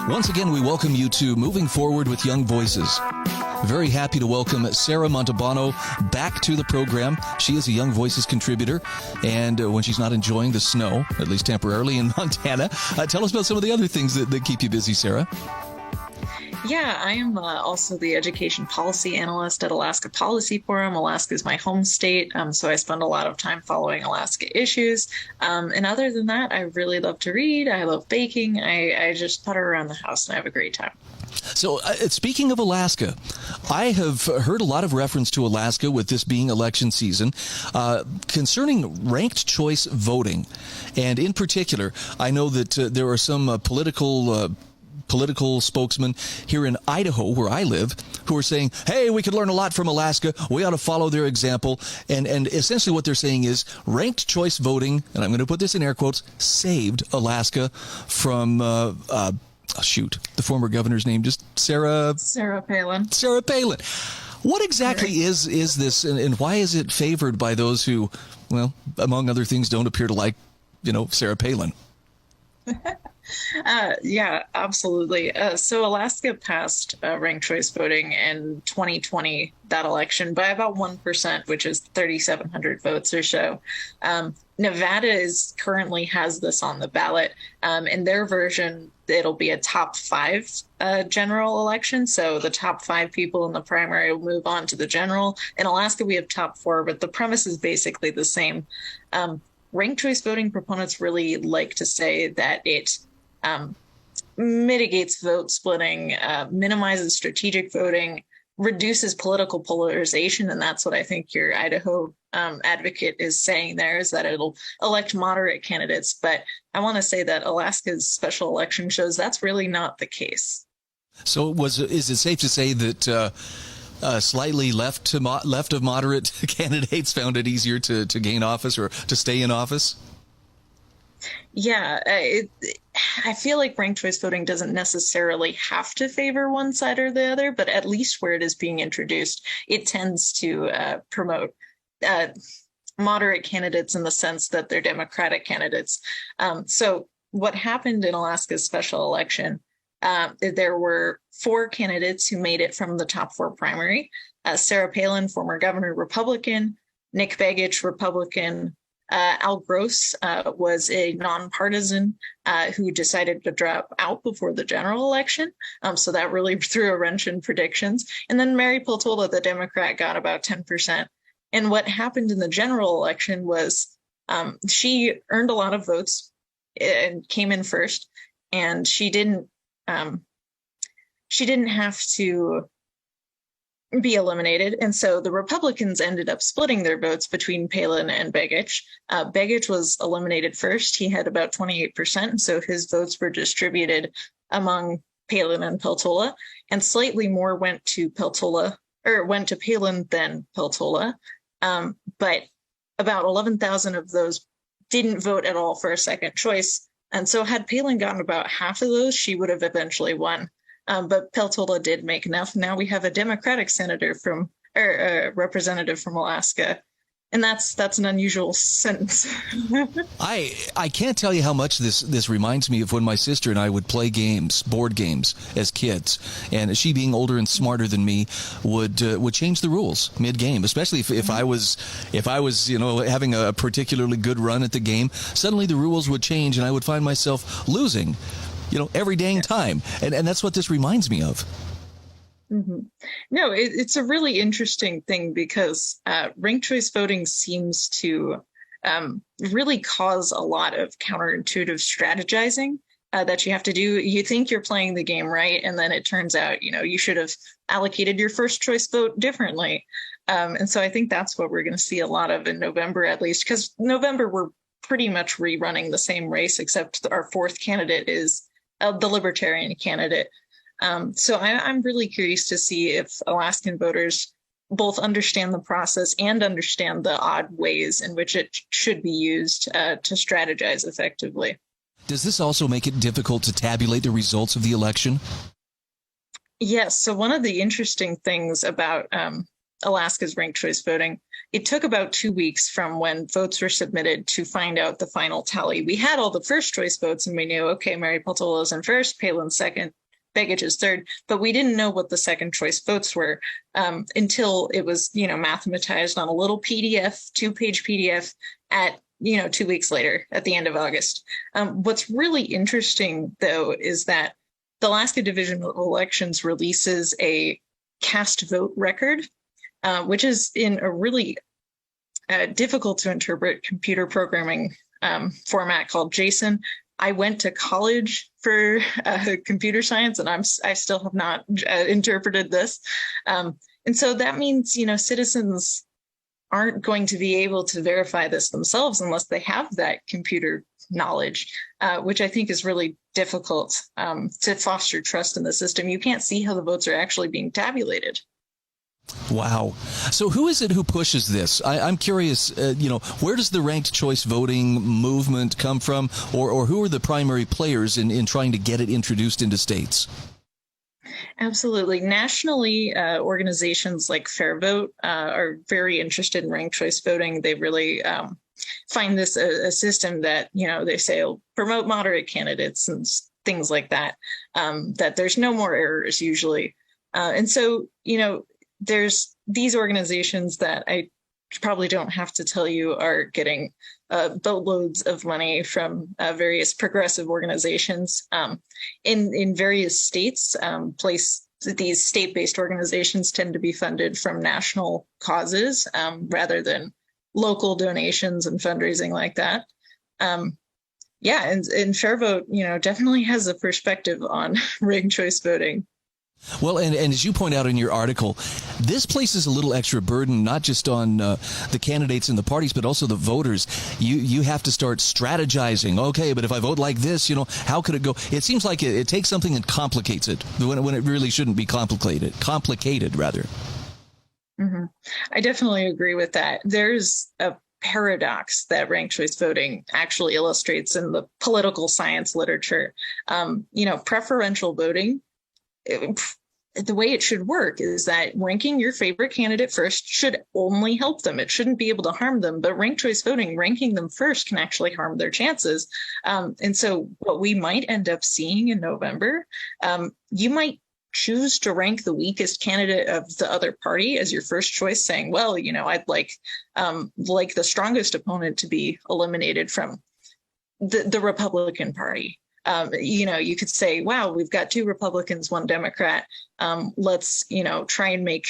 Once again, we welcome you to Moving Forward with Young Voices. Very happy to welcome Sarah Montalbano back to the program. She is a Young Voices contributor, and when she's not enjoying the snow, at least temporarily in Montana, tell us about some of the other things that keep you busy, Sarah. Yeah, I am also the education policy analyst at Alaska Policy Forum. Alaska is my home state, so I spend a lot of time following Alaska issues. And other than that, I really love to read. I love baking. I just putter around the house and I have a great time. So speaking of Alaska, I have heard a lot of reference to Alaska with this being election season concerning ranked choice voting. And in particular, I know that there are some political spokesmen here in Idaho, where I live, who are saying, hey, we could learn a lot from Alaska. We ought to follow their example. And essentially what they're saying is ranked choice voting, and I'm going to put this in air quotes, saved Alaska from, the former governor's name, just Sarah Palin. Sarah Palin. What exactly is this, and why is it favored by those who, well, among other things, don't appear to like, Sarah Palin? Yeah, absolutely. So Alaska passed ranked choice voting in 2020, that election, by about 1%, which is 3,700 votes or so. Nevada currently has this on the ballot. In their version, it'll be a top 5 general election. So the top 5 people in the primary will move on to the general. In Alaska, we have top 4, but the premise is basically the same. Ranked choice voting proponents really like to say that it mitigates vote splitting, minimizes strategic voting, reduces political polarization. And that's what I think your Idaho advocate is saying there, is that it'll elect moderate candidates. But I want to say that Alaska's special election shows that's really not the case. So is it safe to say that slightly left of moderate candidates found it easier to gain office or to stay in office? Yeah, I feel like ranked choice voting doesn't necessarily have to favor one side or the other, but at least where it is being introduced, it tends to promote moderate candidates in the sense that they're Democratic candidates. So what happened in Alaska's special election, there were 4 candidates who made it from the top 4 primary. Sarah Palin, former governor, Republican; Nick Begich, Republican; Al Gross was a nonpartisan who decided to drop out before the general election. So that really threw a wrench in predictions. And then Mary Peltola, the Democrat, got about 10%. And what happened in the general election was she earned a lot of votes and came in first, and she didn't have to be eliminated. And so the Republicans ended up splitting their votes between Palin and Begich. Begich was eliminated first. He had about 28%. So his votes were distributed among Palin and Peltola, and slightly more went to Palin than Peltola. But about 11,000 of those didn't vote at all for a second choice. And so had Palin gotten about half of those, she would have eventually won. But Peltola did make enough. Now we have a Democratic representative from Alaska. And that's an unusual sentence. I can't tell you how much this reminds me of when my sister and I would play board games as kids, and she, being older and smarter than me, would change the rules mid-game, especially if I was having a particularly good run at the game. Suddenly the rules would change and I would find myself losing, every dang time, and that's what this reminds me of. Mm-hmm. No, it's a really interesting thing because ranked choice voting seems to really cause a lot of counterintuitive strategizing that you have to do. You think you're playing the game right, and then it turns out, you should have allocated your first choice vote differently. And so I think that's what we're going to see a lot of in November, at least, because November we're pretty much rerunning the same race, except our 4th candidate is the Libertarian candidate. So I'm really curious to see if Alaskan voters both understand the process and understand the odd ways in which it should be used to strategize effectively. Does this also make it difficult to tabulate the results of the election? Yes. So one of the interesting things about Alaska's ranked choice voting, it took about 2 weeks from when votes were submitted to find out the final tally. We had all the first choice votes and we knew, okay, Mary Peltola's in first, Palin's second, Begich is third, but we didn't know what the second choice votes were until it was, mathematized on a little PDF, 2-page PDF at 2 weeks later at the end of August. What's really interesting, though, is that the Alaska Division of Elections releases a cast vote record, which is in a really difficult to interpret computer programming format called JSON. I went to college for computer science, and I still have not interpreted this. And so that means, citizens aren't going to be able to verify this themselves unless they have that computer knowledge, which I think is really difficult to foster trust in the system. You can't see how the votes are actually being tabulated. Wow. So who is it who pushes this? I'm curious, where does the ranked choice voting movement come from, or who are the primary players in trying to get it introduced into states? Absolutely. Nationally, organizations like Fair Vote are very interested in ranked choice voting. They really find this a system that, they say will promote moderate candidates and things like that, that there's no more errors usually. And so, there's these organizations that I probably don't have to tell you are getting boatloads of money from various progressive organizations in various states. These state-based organizations tend to be funded from national causes rather than local donations and fundraising like that. And Fair Vote, definitely has a perspective on ranked choice voting. Well, and as you point out in your article, this places a little extra burden, not just on the candidates and the parties, but also the voters. You have to start strategizing. Okay, but if I vote like this, how could it go? It seems like it takes something and complicates it when it really shouldn't be complicated rather. Mm-hmm. I definitely agree with that. There's a paradox that ranked choice voting actually illustrates in the political science literature. Preferential voting, the way it should work is that ranking your favorite candidate first should only help them. It shouldn't be able to harm them. But ranked choice voting, ranking them first, can actually harm their chances. And so what we might end up seeing in November, you might choose to rank the weakest candidate of the other party as your first choice, saying, well, I'd like the strongest opponent to be eliminated from the Republican Party. You could say, wow, we've got 2 Republicans, 1 Democrat. Let's, try and make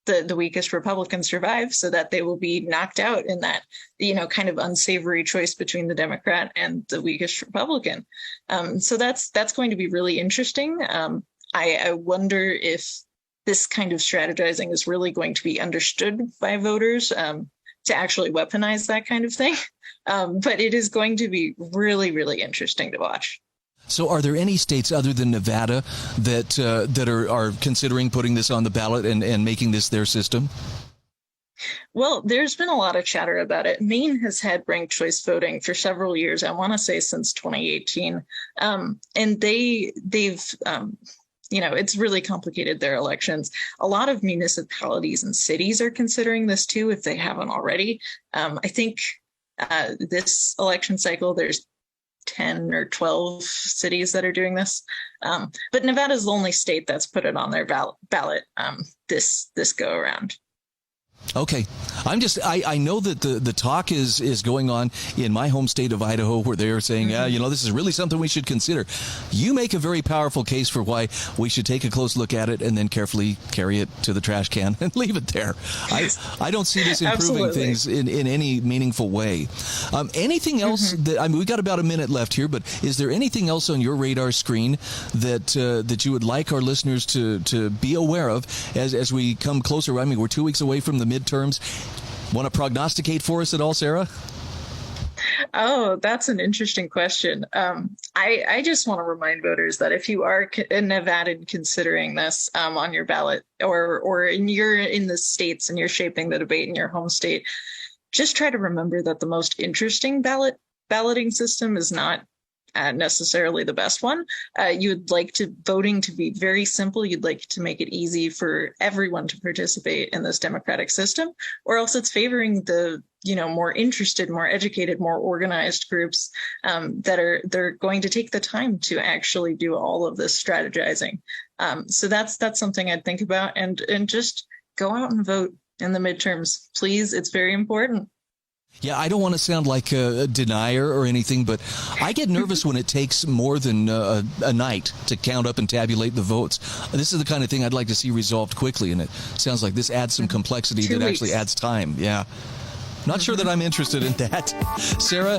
the weakest Republican survive so that they will be knocked out in that, kind of unsavory choice between the Democrat and the weakest Republican. So that's going to be really interesting. I wonder if this kind of strategizing is really going to be understood by voters to actually weaponize that kind of thing. But it is going to be really, really interesting to watch. So are there any states other than Nevada that are considering putting this on the ballot and making this their system? Well, there's been a lot of chatter about it. Maine has had ranked choice voting for several years. I want to say since 2018. And they've it's really complicated their elections. A lot of municipalities and cities are considering this too, if they haven't already. I think this election cycle, there's 10 or 12 cities that are doing this. But Nevada is the only state that's put it on their ballot this go around. Okay. I know that the talk is going on in my home state of Idaho, where they're saying, this is really something we should consider. You make a very powerful case for why we should take a close look at it and then carefully carry it to the trash can and leave it there. I don't see this improving things in any meaningful way. Anything else we've got about a minute left here, but is there anything else on your radar screen that you would like our listeners to be aware of as we come closer? I mean, we're 2 weeks away from the midterms. Want to prognosticate for us at all, Sarah? Oh, that's an interesting question. I just want to remind voters that if you are a Nevadan considering this on your ballot, or you're in the states and you're shaping the debate in your home state, just try to remember that the most interesting balloting system is not necessarily the best one. You would like voting to be very simple. You'd like to make it easy for everyone to participate in this democratic system, or else it's favoring the more interested, more educated, more organized groups they're going to take the time to actually do all of this strategizing. So that's something I'd think about, and just go out and vote in the midterms, please. It's very important. Yeah, I don't want to sound like a denier or anything, but I get nervous when it takes more than a night to count up and tabulate the votes. This is the kind of thing I'd like to see resolved quickly, and it sounds like this adds some complexity that actually adds time. Yeah. Not sure that I'm interested in that. Sarah,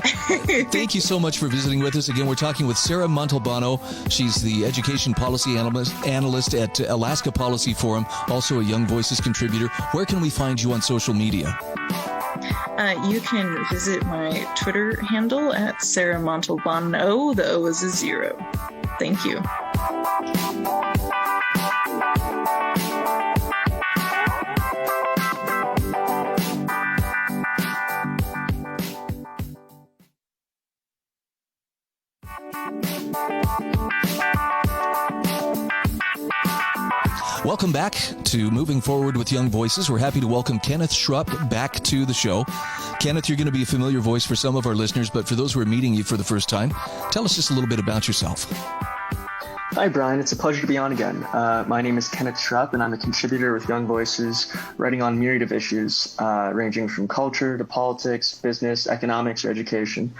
thank you so much for visiting with us. Again, we're talking with Sarah Montalbano. She's the education policy analyst at Alaska Policy Forum, also a Young Voices contributor. Where can we find you on social media? You can visit my Twitter handle at Sarah Montalbano. The O is a 0. Thank you. Welcome back to Moving Forward with Young Voices. We're happy to welcome Kenneth Schrupp back to the show. Kenneth, you're going to be a familiar voice for some of our listeners, but for those who are meeting you for the first time, tell us just a little bit about yourself. Hi, Brian. It's a pleasure to be on again. My name is Kenneth Schrupp, and I'm a contributor with Young Voices, writing on myriad of issues, ranging from culture to politics, business, economics, or education.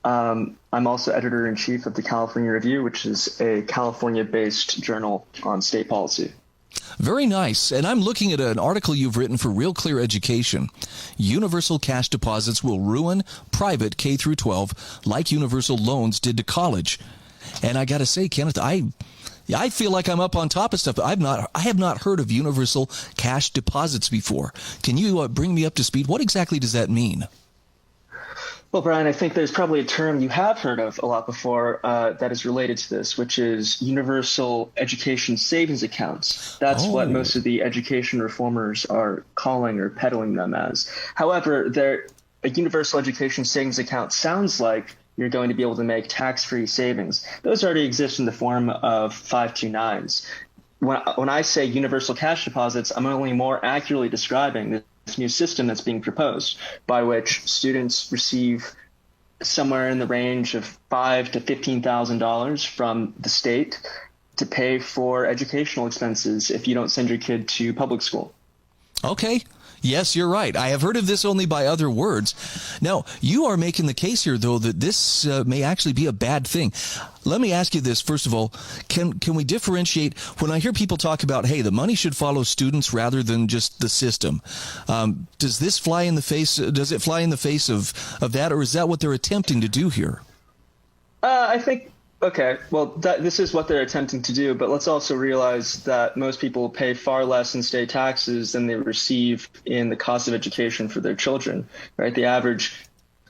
I'm also editor-in-chief of the California Review, which is a California-based journal on state policy. Very nice. And I'm looking at an article you've written for Real Clear Education. Universal cash deposits will ruin private K through 12 like universal loans did to college. And I got to say, Kenneth, I feel like I'm up on top of stuff. I have not heard of universal cash deposits before. Can you bring me up to speed? What exactly does that mean? Well, Brian, I think there's probably a term you have heard of a lot before that is related to this, which is universal education savings accounts. That's what most of the education reformers are calling or peddling them as. However, a universal education savings account sounds like you're going to be able to make tax-free savings. Those already exist in the form of 529s. When I say universal cash deposits, I'm only more accurately describing this new system that's being proposed, by which students receive somewhere in the range of $5,000 to $15,000 from the state to pay for educational expenses if you don't send your kid to public school. Okay. Yes, you're right. I have heard of this only by other words. Now, you are making the case here, though, that this may actually be a bad thing. Let me ask you this, first of all. Can we differentiate? When I hear people talk about, hey, the money should follow students rather than just the system, does it fly in the face of that, or is that what they're attempting to do here? I think okay, well, this is what they're attempting to do, but let's also realize that most people pay far less in state taxes than they receive in the cost of education for their children, right? The average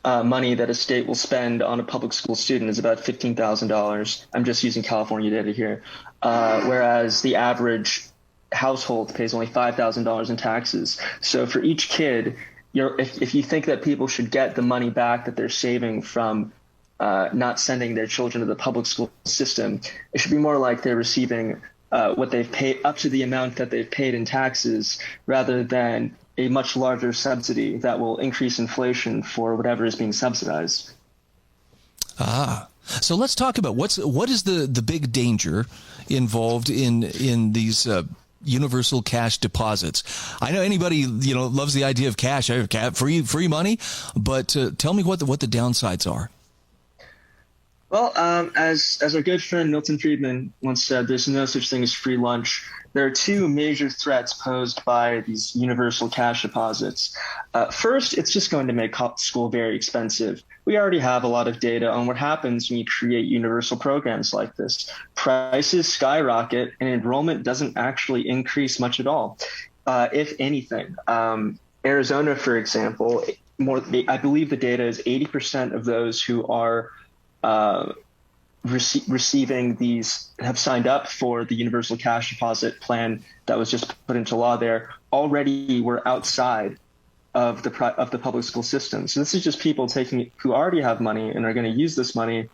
money that a state will spend on a public school student is about $15,000. I'm just using California data here, whereas the average household pays only $5,000 in taxes. So for each kid, if you think that people should get the money back that they're saving from not sending their children to the public school system, it should be more like they're receiving what they've paid up to the amount that they've paid in taxes, rather than a much larger subsidy that will increase inflation for whatever is being subsidized. So let's talk about what is the big danger involved in these universal cash deposits. I know anybody loves the idea of cash, free money, but tell me what the downsides are. Well, as our good friend Milton Friedman once said, there's no such thing as free lunch. There are two major threats posed by these universal cash deposits. First, it's just going to make school very expensive. We already have a lot of data on what happens when you create universal programs like this. Prices skyrocket and enrollment doesn't actually increase much at all, if anything. Arizona, for example, I believe the data is 80% of those who are receiving these, have signed up for the universal cash deposit plan that was just put into law there, already were outside of the public school system. So this is just people who already have money and are going to use this money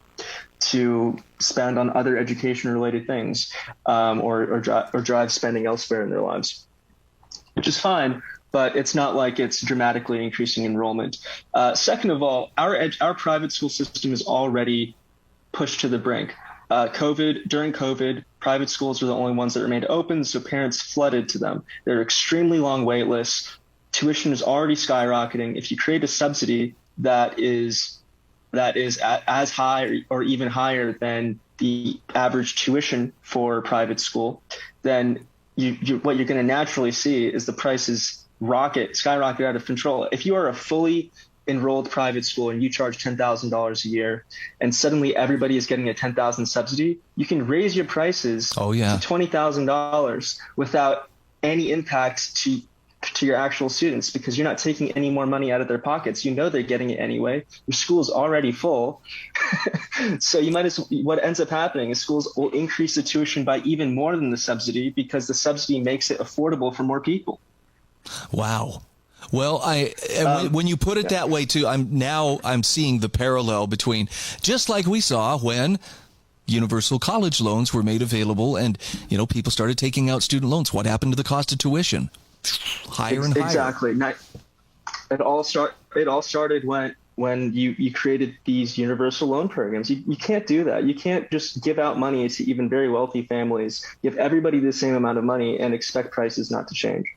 to spend on other education-related things, or drive spending elsewhere in their lives, which is fine, but it's not like it's dramatically increasing enrollment. Second of all, our private school system is already pushed to the brink. During COVID, private schools were the only ones that remained open, so parents flooded to them. There are extremely long wait lists. Tuition is already skyrocketing. If you create a subsidy that is as high or even higher than the average tuition for private school, then what you're going to naturally see is the prices skyrocket out of control. If you are a fully enrolled private school and you charge $10,000 a year, and suddenly everybody is getting a $10,000 subsidy, you can raise your prices to $20,000 without any impact to your actual students, because you're not taking any more money out of their pockets. You know they're getting it anyway. Your school is already full. So what ends up happening is schools will increase the tuition by even more than the subsidy, because the subsidy makes it affordable for more people. Wow. Well, when you put it that way too, I'm seeing the parallel between, just like we saw when universal college loans were made available and, people started taking out student loans. What happened to the cost of tuition? Higher and higher. Exactly. It all started when you created these universal loan programs. You can't do that. You can't just give out money to even very wealthy families, give everybody the same amount of money, and expect prices not to change.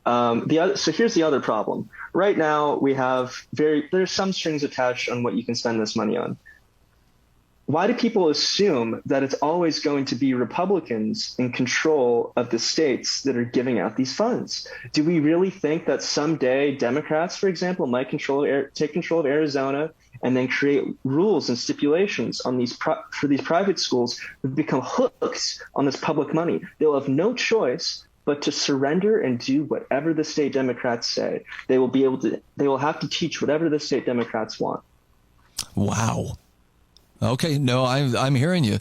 So here's the other problem. Right now, there's some strings attached on what you can spend this money on. Why do people assume that it's always going to be Republicans in control of the states that are giving out these funds? Do we really think that someday Democrats, for example, might take control of Arizona and then create rules and stipulations on for these private schools who become hooked on this public money? They'll have no choice but to surrender and do whatever the state Democrats say. They will have to teach whatever the state Democrats want. Wow. Okay, no, I'm hearing you.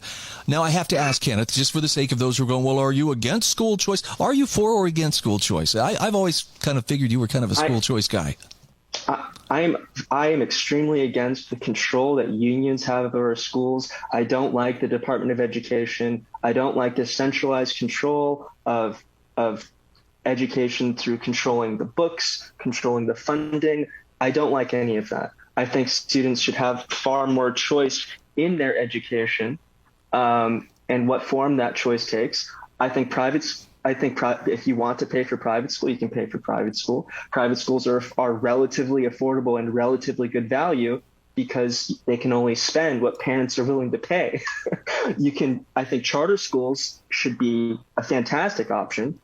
Now I have to ask, Kenneth, just for the sake of those who are going, well, are you against school choice? Are you for or against school choice? I've always kind of figured you were kind of a school choice guy. I am extremely against the control that unions have over our schools. I don't like the Department of Education. I don't like the centralized control of education through controlling the books, controlling the funding. I don't like any of that. I think students should have far more choice in their education, and what form that choice takes. I think if you want to pay for private school, you can pay for private school. Private schools are relatively affordable and relatively good value because they can only spend what parents are willing to pay. I think charter schools should be a fantastic option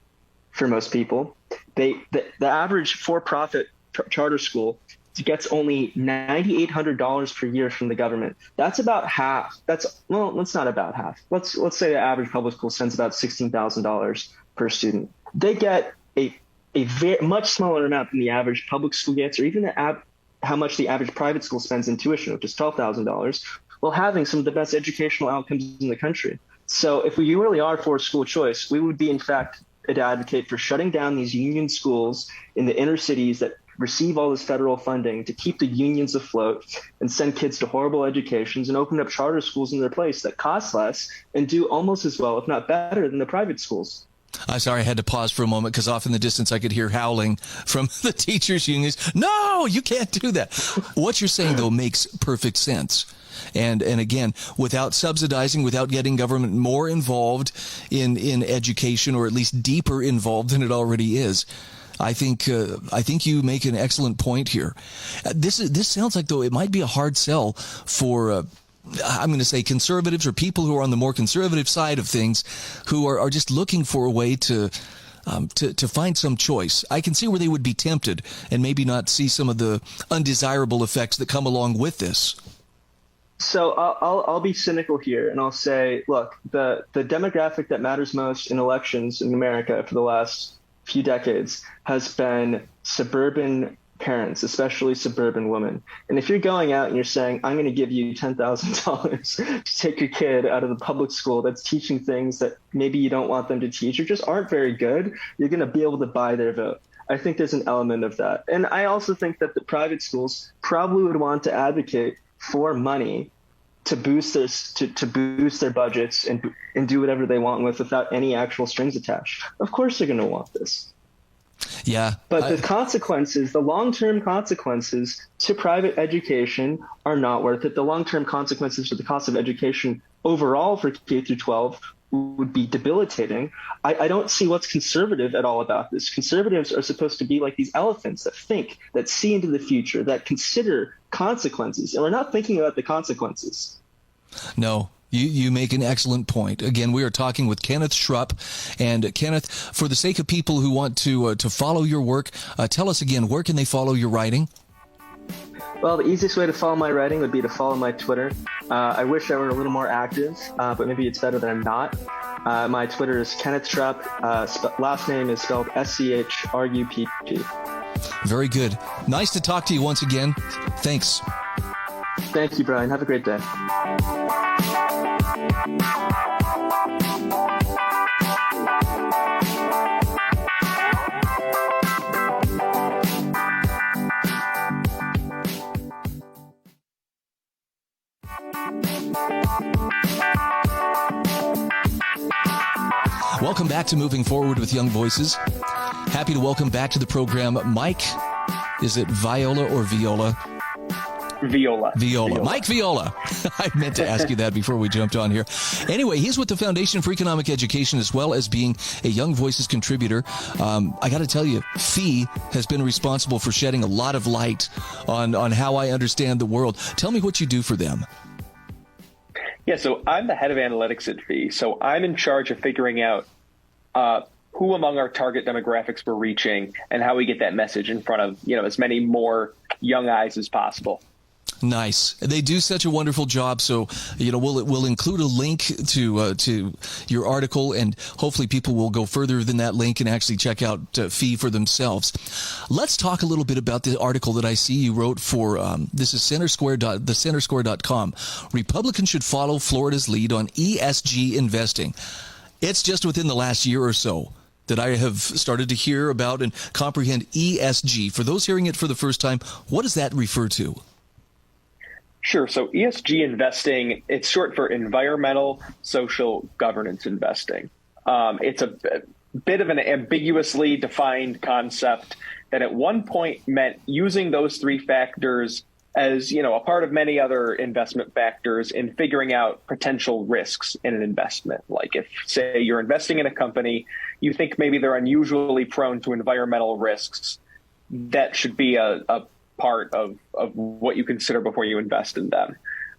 for most people. The average for-profit charter school gets only $9,800 per year from the government. That's about half. That's not about half. Let's say the average public school spends about $16,000 per student. They get a very much smaller amount than the average public school gets, or even how much the average private school spends in tuition, which is $12,000, while having some of the best educational outcomes in the country. So if we really are for school choice, we would be, in fact, an advocate for shutting down these union schools in the inner cities that receive all this federal funding to keep the unions afloat and send kids to horrible educations, and open up charter schools in their place that cost less and do almost as well, if not better, than the private schools. I'm sorry, I had to pause for a moment because off in the distance I could hear howling from the teachers' unions. No, you can't do that. What you're saying, though, makes perfect sense. And again, without subsidizing, without getting government more involved in education, or at least deeper involved than it already is, I think you make an excellent point here. This sounds like, though, it might be a hard sell for I'm going to say conservatives, or people who are on the more conservative side of things, who are just looking for a way to find some choice. I can see where they would be tempted and maybe not see some of the undesirable effects that come along with this. So I'll be cynical here, and I'll say, look, the demographic that matters most in elections in America for the last few decades has been suburban parents, especially suburban women. And if you're going out and you're saying, I'm going to give you $10,000 to take your kid out of the public school that's teaching things that maybe you don't want them to teach, or just aren't very good, you're going to be able to buy their vote. I think there's an element of that. And I also think that the private schools probably would want to advocate for money to boost their budgets and do whatever they want without any actual strings attached. Of course they're going to want this. Yeah. But the consequences, the long-term consequences to private education are not worth it. The long-term consequences for the cost of education overall for K through 12 would be debilitating. I don't see what's conservative at all about this. Conservatives are supposed to be like these elephants that think, that see into the future, that consider consequences. And we're not thinking about the consequences. No. You make an excellent point. Again, we are talking with Kenneth Schrupp. And Kenneth, for the sake of people who want to follow your work, tell us again, where can they follow your writing? Well, the easiest way to follow my writing would be to follow my Twitter. I wish I were a little more active, but maybe it's better that I'm not. My Twitter is Kenneth Schrupp. Last name is spelled Schrupp. Very good. Nice to talk to you once again. Thanks. Thank you, Brian. Have a great day. Welcome back to Moving Forward with Young Voices. Happy to welcome back to the program Mike. Is it Viola or Viola? Viola. Mike Viola. I meant to ask you that before we jumped on here. Anyway, he's with the Foundation for Economic Education as well as being a Young Voices contributor. I got to tell you, FEE has been responsible for shedding a lot of light on how I understand the world. Tell me what you do for them. Yeah, so I'm the head of analytics at FEE. So I'm in charge of figuring out who among our target demographics we're reaching and how we get that message in front of, as many more young eyes as possible. Nice. They do such a wonderful job. So, we'll include a link to your article, and hopefully people will go further than that link and actually check out FEE for themselves. Let's talk a little bit about the article that I see you wrote for, this is thecentersquare.com. Republicans should follow Florida's lead on ESG investing. It's just within the last year or so that I have started to hear about and comprehend ESG. For those hearing it for the first time, what does that refer to? Sure. So ESG investing, it's short for environmental, social, governance investing. It's a bit of an ambiguously defined concept that at one point meant using those three factors as, a part of many other investment factors in figuring out potential risks in an investment. Like if, say, you're investing in a company, you think maybe they're unusually prone to environmental risks, that should be a part of what you consider before you invest in them.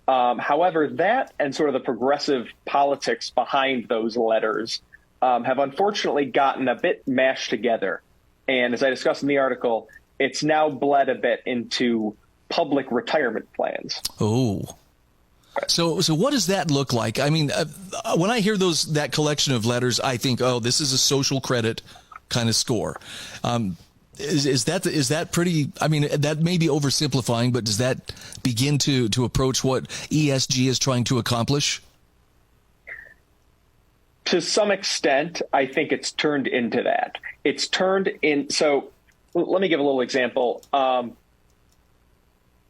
However, that and sort of the progressive politics behind those letters have unfortunately gotten a bit mashed together. And as I discussed in the article, it's now bled a bit into public retirement plans. Oh. So what does that look like? I mean, when I hear that collection of letters, I think, oh, this is a social credit kind of score. Is that pretty? I mean, that may be oversimplifying, but does that begin to approach what ESG is trying to accomplish? To some extent, I think it's turned into that. It's turned in. So let me give a little example.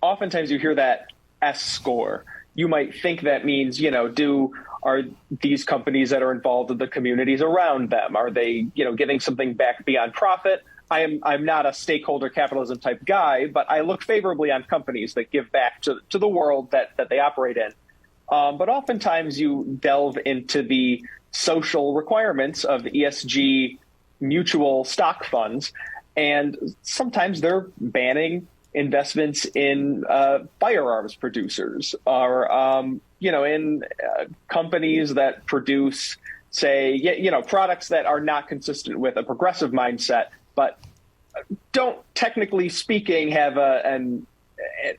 Oftentimes you hear that S score. You might think that means, are these companies that are involved in the communities around them? Are they, giving something back beyond profit? I'm not a stakeholder capitalism type guy, but I look favorably on companies that give back to the world that they operate in. But oftentimes you delve into the social requirements of ESG mutual stock funds, and sometimes they're banning investments in firearms producers or, in companies that produce, say, products that are not consistent with a progressive mindset, but don't, technically speaking, have an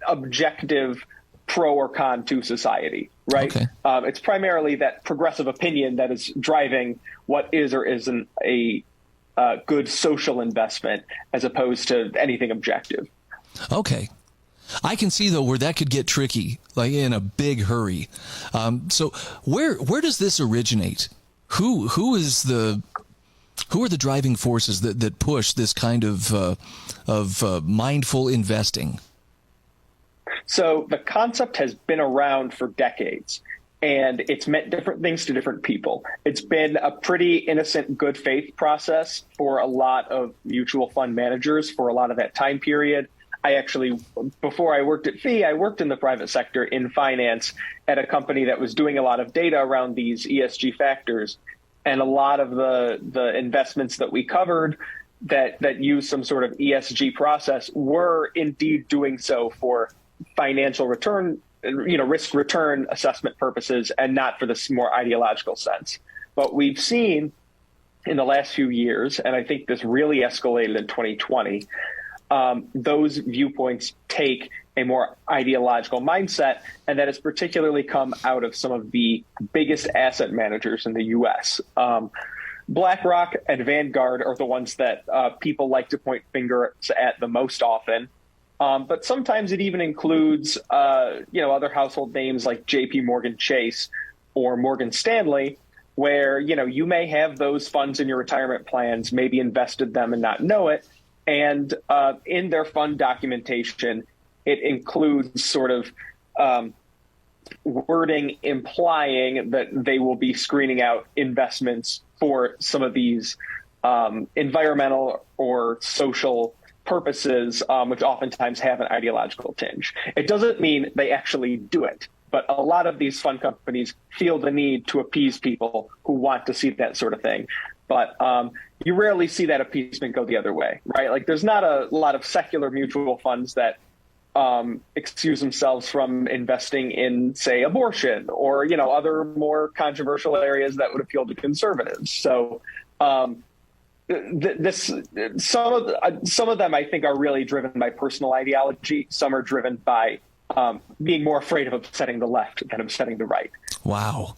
objective pro or con to society, right? Okay. It's primarily that progressive opinion that is driving what is or isn't a good social investment as opposed to anything objective. Okay. I can see, though, where that could get tricky, like in a big hurry. So where does this originate? Who are the driving forces that push this kind of mindful investing? So the concept has been around for decades, and it's meant different things to different people. It's been a pretty innocent, good faith process for a lot of mutual fund managers for a lot of that time period. I actually, before I worked at FEE, I worked in the private sector in finance at a company that was doing a lot of data around these ESG factors. And a lot of the investments that we covered that use some sort of ESG process were indeed doing so for financial return, risk return assessment purposes, and not for this more ideological sense. But we've seen in the last few years, and I think this really escalated in 2020, those viewpoints take a more ideological mindset, and that has particularly come out of some of the biggest asset managers in the U.S. BlackRock and Vanguard are the ones that people like to point fingers at the most often. But sometimes it even includes, other household names like J.P. Morgan Chase or Morgan Stanley, where, you may have those funds in your retirement plans, maybe invested them and not know it. And in their fund documentation, it includes sort of wording implying that they will be screening out investments for some of these environmental or social purposes, which oftentimes have an ideological tinge. It doesn't mean they actually do it, but a lot of these fund companies feel the need to appease people who want to see that sort of thing. But you rarely see that appeasement go the other way, right? Like there's not a lot of secular mutual funds that excuse themselves from investing in, say, abortion or, other more controversial areas that would appeal to conservatives. So some of them, I think, are really driven by personal ideology. Some are driven by being more afraid of upsetting the left than upsetting the right. Wow.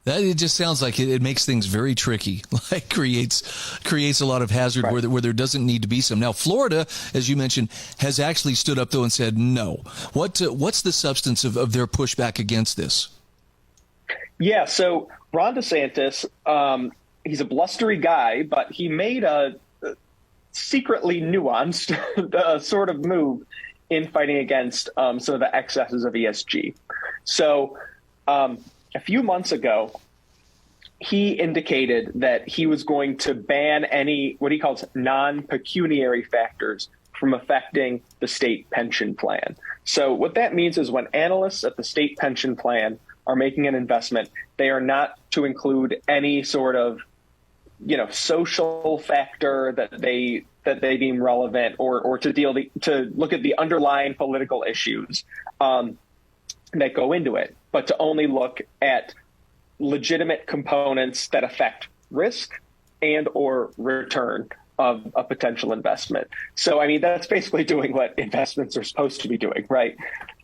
It just sounds like it makes things very tricky, like creates a lot of hazard right. where there doesn't need to be some. Now, Florida, as you mentioned, has actually stood up, though, and said no. What's the substance of their pushback against this? Yeah, so Ron DeSantis, he's a blustery guy, but he made a secretly nuanced sort of move in fighting against some of the excesses of ESG. So a few months ago, he indicated that he was going to ban any what he calls non-pecuniary factors from affecting the state pension plan. So what that means is when analysts at the state pension plan are making an investment, they are not to include any sort of, social factor that they deem relevant or to look at the underlying political issues that go into it, but to only look at legitimate components that affect risk and or return of a potential investment. So, I mean, that's basically doing what investments are supposed to be doing, right?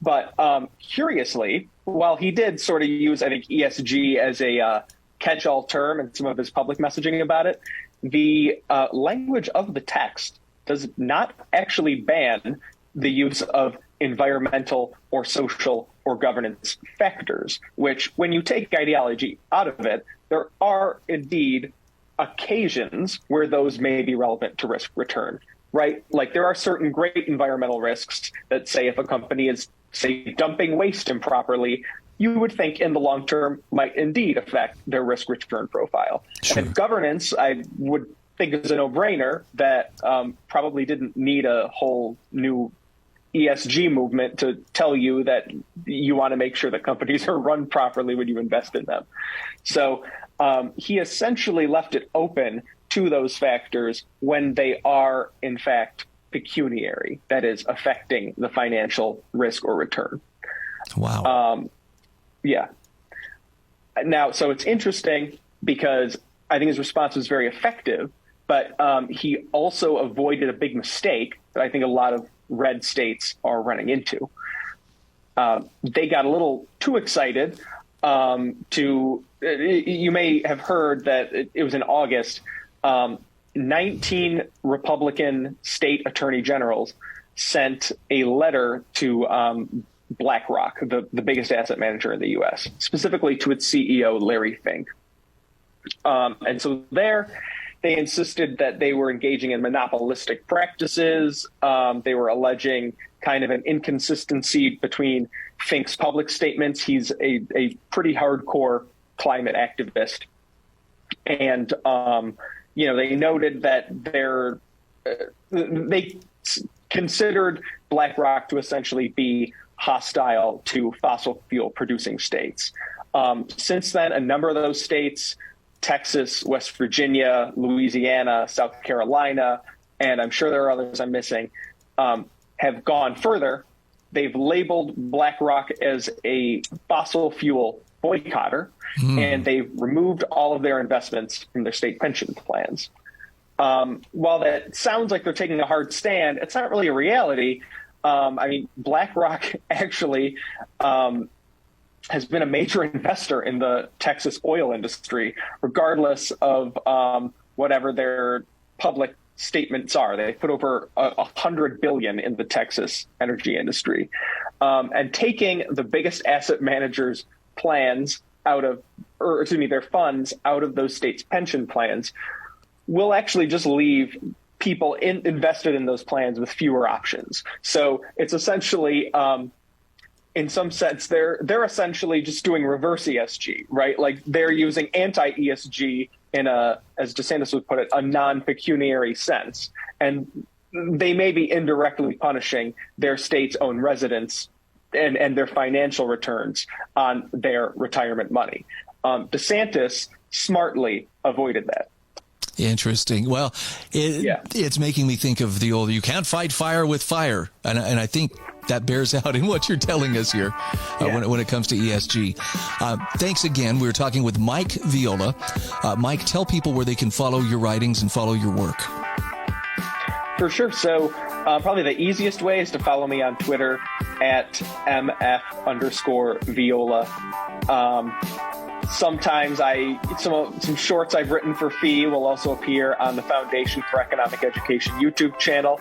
But curiously, while he did sort of use, I think, ESG as a catch-all term in some of his public messaging about it, the language of the text does not actually ban the use of environmental or social or governance factors, which when you take ideology out of it, there are indeed occasions where those may be relevant to risk return, right? Like there are certain great environmental risks that say if a company is, say, dumping waste improperly, you would think in the long term might indeed affect their risk return profile. Sure. And governance, I would think is a no-brainer that probably didn't need a whole new ESG movement to tell you that you want to make sure that companies are run properly when you invest in them. So he essentially left it open to those factors when they are, in fact, pecuniary, that is, affecting the financial risk or return. Wow. Yeah. Now, so it's interesting because I think his response was very effective, but he also avoided a big mistake that I think a lot of red states are running into. They got a little too excited you may have heard that it was in August, 19 Republican state attorney generals sent a letter to BlackRock, the biggest asset manager in the U.S., specifically to its CEO, Larry Fink. And so there They insisted that they were engaging in monopolistic practices. They were alleging kind of an inconsistency between Fink's public statements. He's a pretty hardcore climate activist. And, they noted that they considered BlackRock to essentially be hostile to fossil fuel producing states. Since then, a number of those states, Texas, West Virginia, Louisiana, South Carolina, and I'm sure there are others I'm missing, have gone further. They've labeled BlackRock as a fossil fuel boycotter, and they've removed all of their investments from their state pension plans. While that sounds like they're taking a hard stand, it's not really a reality. BlackRock actually has been a major investor in the Texas oil industry, regardless of whatever their public statements are. They put over $100 billion in the Texas energy industry, and taking the biggest asset managers' plans their funds out of those states' pension plans will actually just leave people invested in those plans with fewer options. So it's essentially, in some sense, they're essentially just doing reverse ESG, right? Like they're using anti-ESG in as DeSantis would put it, a non-pecuniary sense. And they may be indirectly punishing their state's own residents and their financial returns on their retirement money. DeSantis smartly avoided that. Interesting. Well, it's making me think of the old, you can't fight fire with fire. And I think that bears out in what you're telling us here when it comes to ESG. Thanks again. We were talking with Mike Viola. Mike, tell people where they can follow your writings and follow your work. For sure. So probably the easiest way is to follow me on Twitter at MF_Viola. Sometimes some shorts I've written for fee will also appear on the Foundation for Economic Education YouTube channel.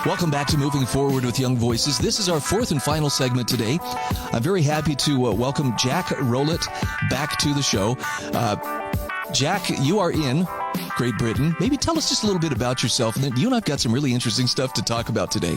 Welcome back to Moving Forward with Young Voices. This is our fourth and final segment today. I'm very happy to welcome Jack Rowlett back to the show. Jack, you are in Great Britain. Maybe tell us just a little bit about yourself, and then you and I've got some really interesting stuff to talk about today.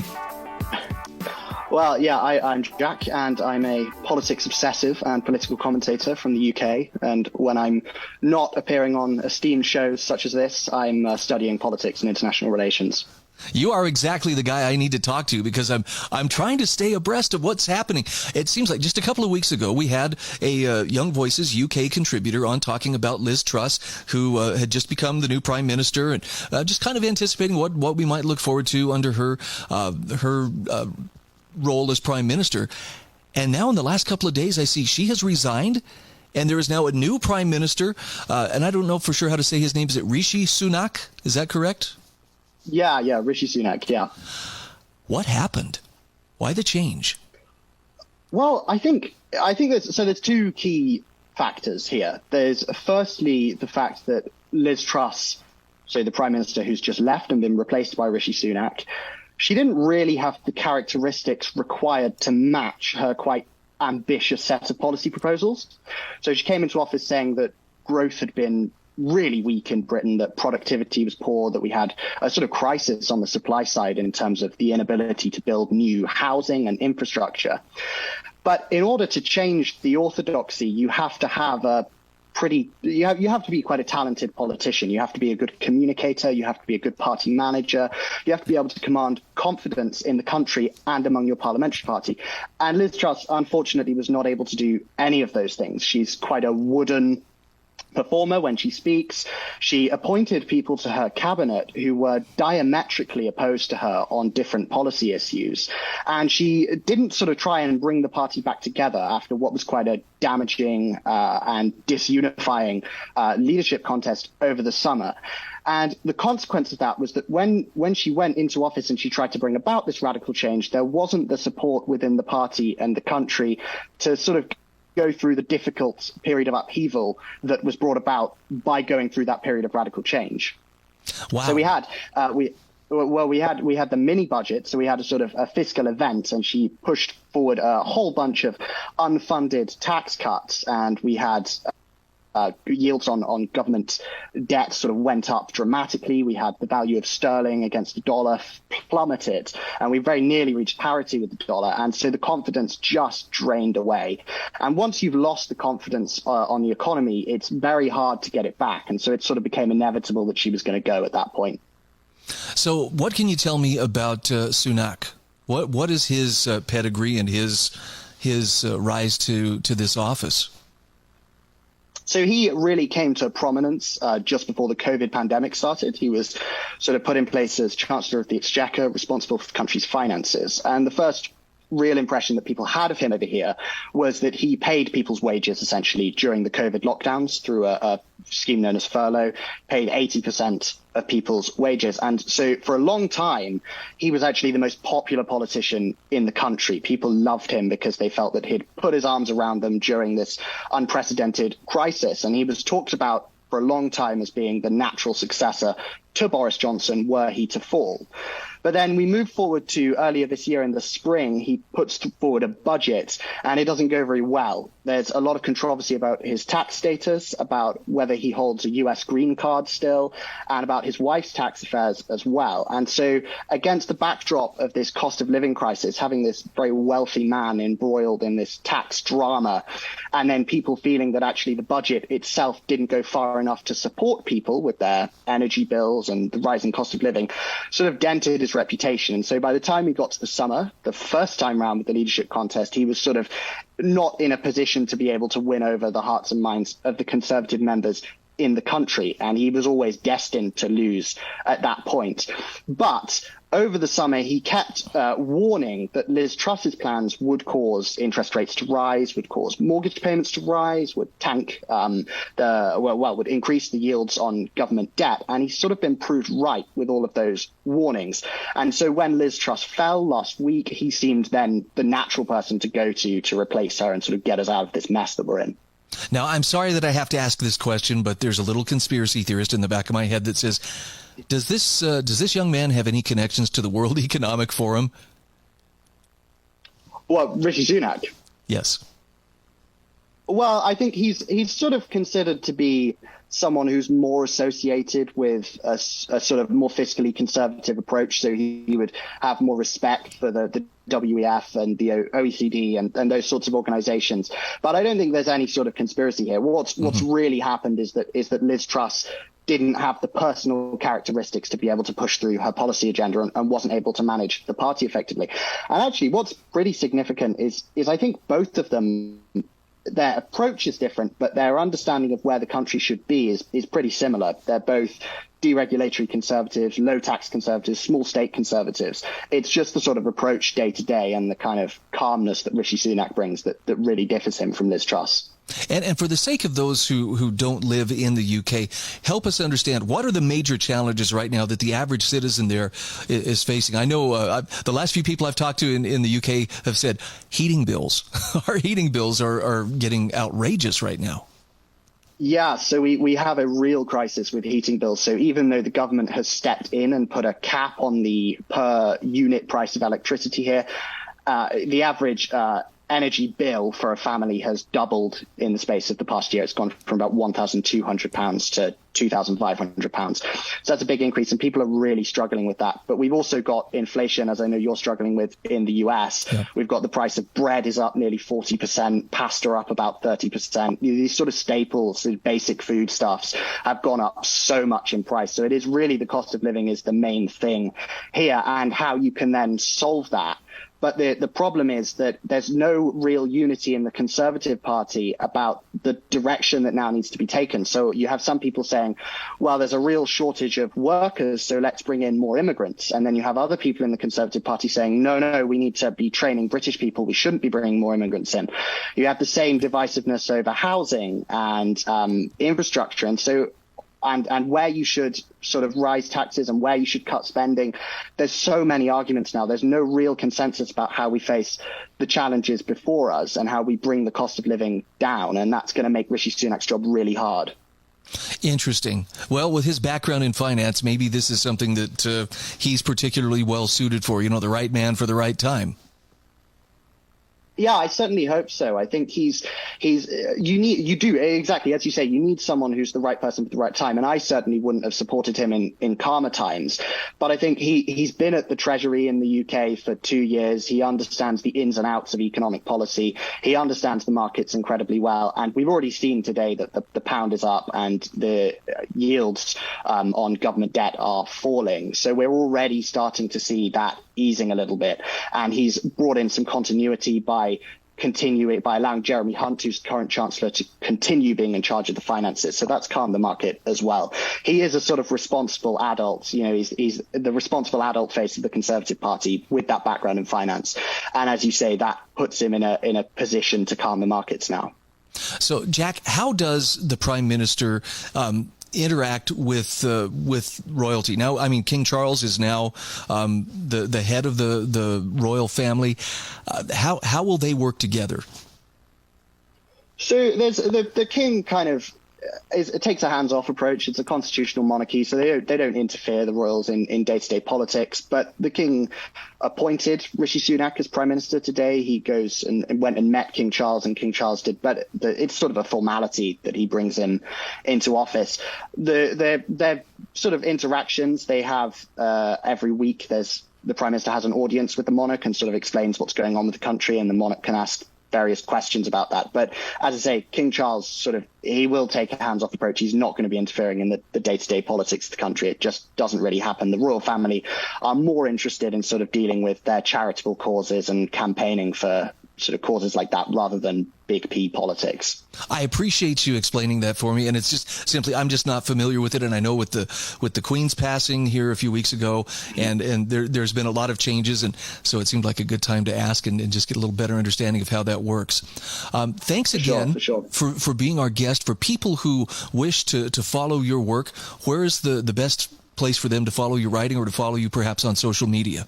Well, yeah, I'm Jack, and I'm a politics obsessive and political commentator from the UK. And when I'm not appearing on esteemed shows such as this, I'm studying politics and international relations. You are exactly the guy I need to talk to because I'm trying to stay abreast of what's happening. It seems like just a couple of weeks ago, we had a Young Voices UK contributor on talking about Liz Truss, who had just become the new prime minister, and just kind of anticipating what we might look forward to under her role as prime minister. And now in the last couple of days, I see she has resigned. And there is now a new prime minister. And I don't know for sure how to say his name. Is it Rishi Sunak? Is that correct? Yeah, Rishi Sunak, yeah. What happened? Why the change? Well, I think there's two key factors here. There's firstly the fact that Liz Truss, so the prime minister who's just left and been replaced by Rishi Sunak, she didn't really have the characteristics required to match her quite ambitious set of policy proposals. So she came into office saying that growth had been really weak in Britain, that productivity was poor, that we had a sort of crisis on the supply side in terms of the inability to build new housing and infrastructure. But in order to change the orthodoxy, you have to have you have to be quite a talented politician. You have to be a good communicator. You have to be a good party manager. You have to be able to command confidence in the country and among your parliamentary party. And Liz Truss, unfortunately, was not able to do any of those things. She's quite a wooden performer when she speaks. She appointed people to her cabinet who were diametrically opposed to her on different policy issues. And she didn't sort of try and bring the party back together after what was quite a damaging and disunifying leadership contest over the summer. And the consequence of that was that when she went into office and she tried to bring about this radical change, there wasn't the support within the party and the country to sort of go through the difficult period of upheaval that was brought about by going through that period of radical change. Wow. So we had well, we had the mini budget, so we had a sort of a fiscal event, and she pushed forward a whole bunch of unfunded tax cuts, and we had yields on government debt sort of went up dramatically. We had the value of sterling against the dollar plummeted, and we very nearly reached parity with the dollar. And so the confidence just drained away. And once you've lost the confidence on the economy, it's very hard to get it back. And so it sort of became inevitable that she was going to go at that point. So what can you tell me about Sunak? What is his pedigree and his rise to this office? So he really came to prominence just before the COVID pandemic started. He was sort of put in place as Chancellor of the Exchequer, responsible for the country's finances. And the first real impression that people had of him over here was that he paid people's wages essentially during the COVID lockdowns through a scheme known as furlough, paid 80% of people's wages. And so for a long time, he was actually the most popular politician in the country. People loved him because they felt that he'd put his arms around them during this unprecedented crisis. And he was talked about for a long time as being the natural successor to Boris Johnson were he to fall. But then we move forward to earlier this year in the spring, he puts forward a budget and it doesn't go very well. There's a lot of controversy about his tax status, about whether he holds a US green card still, and about his wife's tax affairs as well. And so against the backdrop of this cost of living crisis, having this very wealthy man embroiled in this tax drama, and then people feeling that actually the budget itself didn't go far enough to support people with their energy bills and the rising cost of living, sort of dented his reputation. And so by the time he got to the summer, the first time round with the leadership contest, he was sort of not in a position to be able to win over the hearts and minds of the Conservative members in the country. And he was always destined to lose at that point. But over the summer, he kept warning that Liz Truss's plans would cause interest rates to rise, would cause mortgage payments to rise, would would increase the yields on government debt. And he's sort of been proved right with all of those warnings. And so when Liz Truss fell last week, he seemed then the natural person to go to replace her and sort of get us out of this mess that we're in. Now, I'm sorry that I have to ask this question, but there's a little conspiracy theorist in the back of my head that says, does this young man have any connections to the World Economic Forum? Well, Rishi Sunak. Yes. Well, I think he's sort of considered to be someone who's more associated with a sort of more fiscally conservative approach. So he would have more respect for the WEF and the OECD and those sorts of organizations. But I don't think there's any sort of conspiracy here. What's really happened is that Liz Truss didn't have the personal characteristics to be able to push through her policy agenda and wasn't able to manage the party effectively. And actually, what's pretty significant is I think both of them, their approach is different, but their understanding of where the country should be is pretty similar. They're both deregulatory conservatives, low tax conservatives, small state conservatives. It's just the sort of approach day to day and the kind of calmness that Rishi Sunak brings that really differs him from Liz Truss. And for the sake of those who don't live in the UK, help us understand, what are the major challenges right now that the average citizen there is facing? I know the last few people I've talked to in the UK have said heating bills. Our heating bills are getting outrageous right now. Yeah, so we have a real crisis with heating bills. So even though the government has stepped in and put a cap on the per unit price of electricity here, the average energy bill for a family has doubled in the space of the past year. It's gone from about £1,200 to £2,500. So that's a big increase, and people are really struggling with that. But we've also got inflation, as I know you're struggling with in the US. Yeah. We've got the price of bread is up nearly 40%, pasta up about 30%. These sort of staples, these basic foodstuffs have gone up so much in price. So it is really the cost of living is the main thing here, and how you can then solve that. But the problem is that there's no real unity in the Conservative Party about the direction that now needs to be taken. So you have some people saying, well, there's a real shortage of workers, so let's bring in more immigrants. And then you have other people in the Conservative Party saying, no, we need to be training British people. We shouldn't be bringing more immigrants in. You have the same divisiveness over housing and infrastructure. And so and where you should sort of rise taxes and where you should cut spending. There's so many arguments now. There's no real consensus about how we face the challenges before us and how we bring the cost of living down. And that's going to make Rishi Sunak's job really hard. Interesting. Well, with his background in finance, maybe this is something that he's particularly well suited for, the right man for the right time. Yeah, I certainly hope so. I think you do exactly as you say, you need someone who's the right person at the right time. And I certainly wouldn't have supported him in calmer times. But I think he's been at the Treasury in the UK for 2 years. He understands the ins and outs of economic policy. He understands the markets incredibly well. And we've already seen today that the pound is up and the yields on government debt are falling. So we're already starting to see that easing a little bit. And he's brought in some continuity by allowing Jeremy Hunt, who's current chancellor, to continue being in charge of the finances. So that's calmed the market as well. He is a sort of responsible adult. He's the responsible adult face of the Conservative Party with that background in finance. And as you say, that puts him in a position to calm the markets now. So, Jack, how does the Prime Minister interact with royalty? Now, I mean, King Charles is now the head of the royal family. How will they work together? So there's the king kind of it takes a hands-off approach. It's a constitutional monarchy, so they don't interfere, the royals, in day-to-day politics. But the king appointed Rishi Sunak as prime minister today. He goes and went and met King Charles, and King Charles did. But it's sort of a formality that he brings him into office. Their sort of interactions they have every week. The prime minister has an audience with the monarch and sort of explains what's going on with the country, and the monarch can ask various questions about that. But as I say, King Charles he will take a hands-off approach. He's not going to be interfering in the day-to-day politics of the country. It just doesn't really happen. The royal family are more interested in sort of dealing with their charitable causes and campaigning for sort of causes like that rather than big P politics. I appreciate you explaining that for me, and it's just simply I'm just not familiar with it. And I know with the Queen's passing here a few weeks ago, and there's been a lot of changes, and so it seemed like a good time to ask and just get a little better understanding of how that works. Thanks again for being our guest. For people who wish to follow your work, where is the best place for them to follow your writing or to follow you perhaps on social media?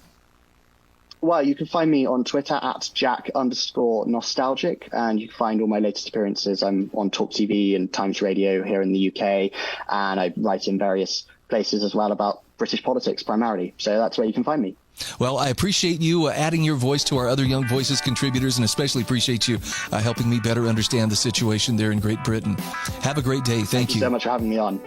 Well, you can find me on Twitter at Jack_nostalgic, and you can find all my latest appearances. I'm on Talk TV and Times Radio here in the UK, and I write in various places as well about British politics primarily. So that's where you can find me. Well, I appreciate you adding your voice to our other Young Voices contributors, and especially appreciate you helping me better understand the situation there in Great Britain. Have a great day. Thank you so much for having me on.